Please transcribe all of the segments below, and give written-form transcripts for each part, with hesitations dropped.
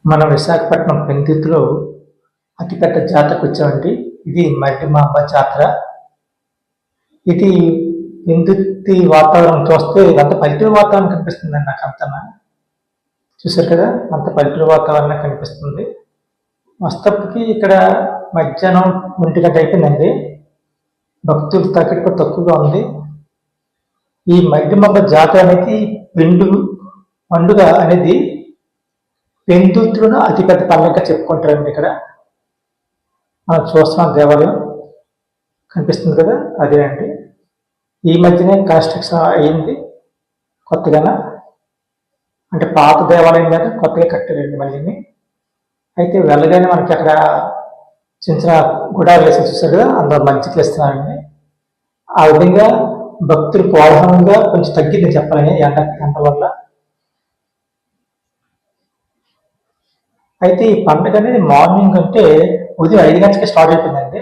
మన విశాఖపట్నం పెందుర్తిలో అతిపెద్ద జాతరకు వచ్చామండి. ఇది మల్లిమాంబ జాతర. ఇది పెందుర్తి వాతావరణం చూస్తే అంత పల్లెటూరు వాతావరణం కనిపిస్తుందండి. నాకు అంతనా చూసారు కదా, అంత పల్లెటూరు వాతావరణం కనిపిస్తుంది. వస్తప్పటికి ఇక్కడ మధ్యాహ్నం 1 గంట అయిపోయిందండి. భక్తులు తగ్గట్టు తక్కువగా ఉంది. ఈ మల్లిమాంబ జాతర అనేది పండుగ అనేది పెందుర్తిలోనే అతిపెద్ద పండుగ చెప్పుకుంటారండి. ఇక్కడ మనం చూస్తున్నాం, దేవాలయం కనిపిస్తుంది కదా, అదే అండి. ఈ మధ్యనే కన్స్ట్రక్షన్ అయ్యింది కొత్తగా. అంటే పాత దేవాలయం మీద కొత్తగా కట్టారండి మళ్ళీ. అయితే వెళ్ళగానే మనకి అక్కడ చిన్న చిన్న గుడాలు వేసి చూస్తారు కదా, అందులో మంచికి ఇస్తున్నారండి. ఆ విధంగా భక్తులు కోలాహలంగా కొంచెం తగ్గింది చెప్పాలని ఎండ వల్ల. అయితే ఈ పండుగ అనేది మార్నింగ్ అంటే ఉదయం 5 గంటలకి స్టార్ట్ అయిపోయిందండి.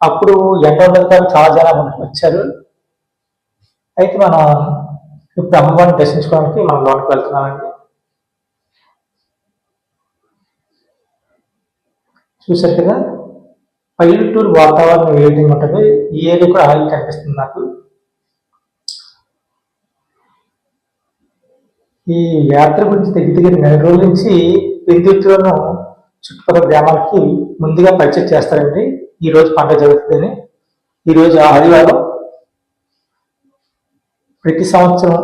అప్పుడు ఎండ ఉండదు కాబట్టి చాలా జనాలు వచ్చారు. అయితే మనం ఇప్పుడు అమ్మవారిని దర్శించుకోవడానికి మనం లోనికి వెళ్తున్నామండి. చూసారు కదా, పల్లెటూరు వాతావరణం ఏ విధంగా ఉంటుంది. ఈ ఏరియా కూడా అలాగే కనిపిస్తుంది నాకు. ఈ యాత్ర గురించి దగ్గర 4 రోజుల నుంచి పెందుర్తిలోను చుట్టుపక్కల గ్రామాలకి ముందుగా పరిచయం చేస్తారండి. ఈ రోజు పండుగ జరుగుతుందని. ఈరోజు ఆదివారం. ప్రతి సంవత్సరం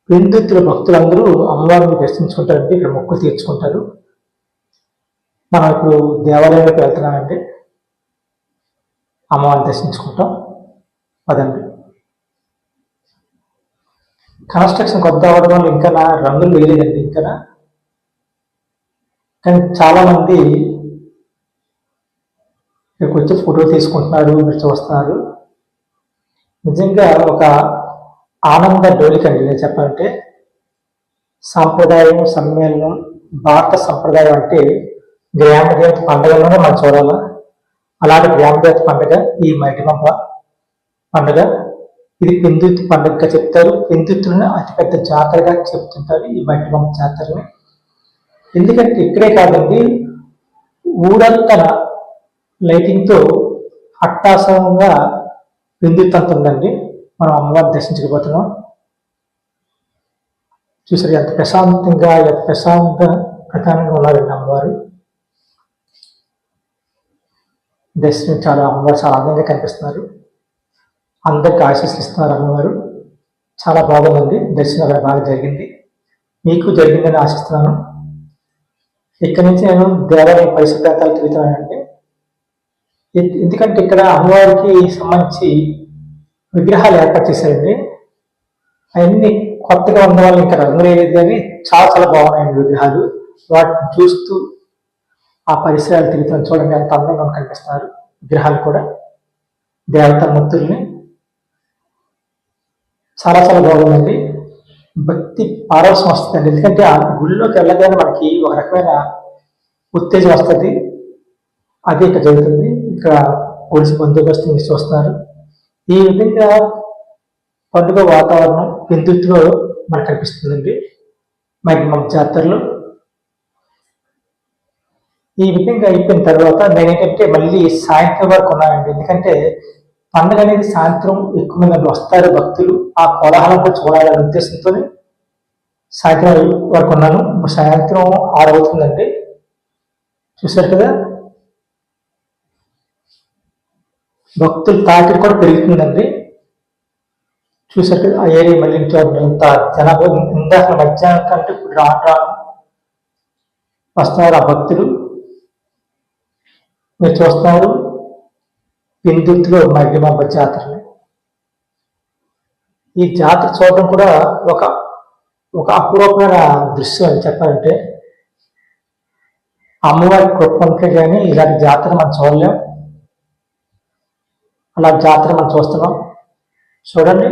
పెందుర్తిలో భక్తులందరూ అమ్మవారిని దర్శించుకుంటారండి. ఇక్కడ మొక్కులు తీర్చుకుంటారు. మనం ఇప్పుడు దేవాలయంలోకి వెళ్తున్నామండి, అమ్మవారిని దర్శించుకుంటాం. అదండి. కన్స్ట్రక్షన్ కొత్త అవ్వడం వల్ల ఇంకా రంగులు వేయలేదండి ఇంకా. కానీ చాలా మంది ఇక్కడికి వచ్చి ఫోటో తీసుకుంటున్నారు, మీరు చూస్తున్నారు. నిజంగా ఒక ఆనంద డోలికండి నేను చెప్పాలంటే. సాంప్రదాయం సమ్మేళనం, భారత సంప్రదాయం అంటే గ్రామ దేవత పండుగలోనే మనం చూడాలా. అలాంటి గ్రామ దేవత పండుగ ఈ మల్లిమాంబ పండుగ. ఇది పెందుర్తి పండుగగా చెప్తారు. పెందుర్తిలోనే అతిపెద్ద జాతరగా చెప్తుంటారు ఈ మల్లిమాంబ జాతరని. ఎందుకంటే ఇక్కడే కాదండి, ఊరంతా లైటింగ్తో అట్టాసంగా పెందుర్తి అంత ఉందండి. మనం అమ్మవారిని దర్శించకపోతున్నాం. చూసారు ఎంత ప్రశాంతంగా, ఎంత ప్రధానంగా ఉన్నారండి అమ్మవారు. దర్శనం అమ్మవారు చాలా అందంగా కనిపిస్తున్నారు. అందరికి ఆశీస్సులు అమ్మవారు. చాలా బాగుందండి. దర్శనం అక్కడ బాగా జరిగింది. మీకు జరిగిందని ఆశిస్తున్నాను. ఇక్కడి నుంచి నేను దేవాలయం పరిసర ప్రాంతాలు తిరుగుతున్నానండి. ఎందుకంటే ఇక్కడ అమ్మవారికి సంబంధించి విగ్రహాలు ఏర్పాటు చేశారండి. అవన్నీ కొత్తగా ఉన్న వాళ్ళు ఇంకా రంగులు వేయలేదు, కానీ చాలా చాలా బాగున్నాయండి విగ్రహాలు. వాటిని చూస్తూ ఆ పరిసరాలు తిరుగుతాను. చూడండి ఎంత అందంగా కనిపిస్తున్నారు విగ్రహాలు కూడా, దేవతా మూర్తుల్ని. చాలా చాలా బాగుందండి. భక్తి పారవశం వస్తుందండి. ఎందుకంటే ఆ గుడిలోకి వెళ్ళగానే మనకి ఒక రకమైన ఉత్తేజం వస్తుంది. అది ఇక్కడ జరుగుతుంది. ఇక్కడ పోలీసు బందోబస్తు మీరు చూస్తున్నారు. ఈ విధంగా పండుగ వాతావరణం పెందుర్తిలో మనకు కనిపిస్తుందండి మల్లిమాంబ జాతరలో. ఈ విధంగా అయిపోయిన తర్వాత నేనేంటంటే మళ్ళీ సాయంత్రం వరకు ఉన్నానండి. ఎందుకంటే పండుగ అనేది సాయంత్రం ఎక్కువ మంది వస్తారు భక్తులు. ఆ కోలాహలం కూడా చూడాలనే ఉద్దేశంతో సాయంత్రం వరకు ఉన్నాను. సాయంత్రం 6 అవుతుందండి. చూసారు కదా, భక్తులు తాకిడి కూడా పెరుగుతుందండి. చూసారు కదా, ఆ ఏరియా మళ్ళీ ఇంత జనాభా. ఇందాక మధ్యాహ్నం కంటే ఇప్పుడు రాను వస్తున్నారు ఆ భక్తులు. మీరు చూస్తున్నారు పెందుర్తిలో మల్లిమాంబ జాతరని. ఈ జాతర చూడడం కూడా ఒక అపూర్వమైన దృశ్యం అని చెప్పాలంటే. అమ్మవారి కృప ఉంటే కానీ ఇలాంటి జాతర మనం చూడలేం. అలా జాతర మనం చూస్తున్నాం. చూడండి,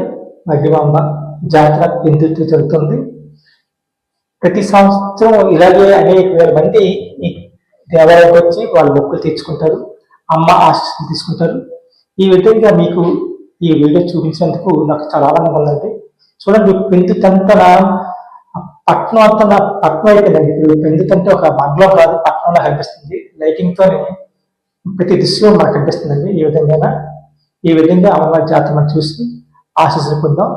మల్లిమాంబ జాతర పెందుర్తి జరుగుతుంది. ప్రతి సంవత్సరం ఇలాగే అనేక వేల మంది ఈ దేవాలయానికి వచ్చి వాళ్ళు మొక్కులు తీర్చుకుంటారు, అమ్మ ఆశీస్సులు తీసుకుంటారు. ఈ విధంగా మీకు ఈ వీడియో చూపించినందుకు నాకు చాలా ఆనందంగా ఉందండి. చూడండి, పెందుర్తి అంతా పట్నం అంతా పట్నం అయిపోయిందండి. ఇప్పుడు పెందుతు అంటే ఒక మండలం కాదు, పట్టణంలో కనిపిస్తుంది. లైటింగ్ తోనే ప్రతి దృశ్యం మనకు కనిపిస్తుందండి. ఈ విధంగా అమ్మవారి జాతర మనం చూసి ఆశీస్సులు పొందాం.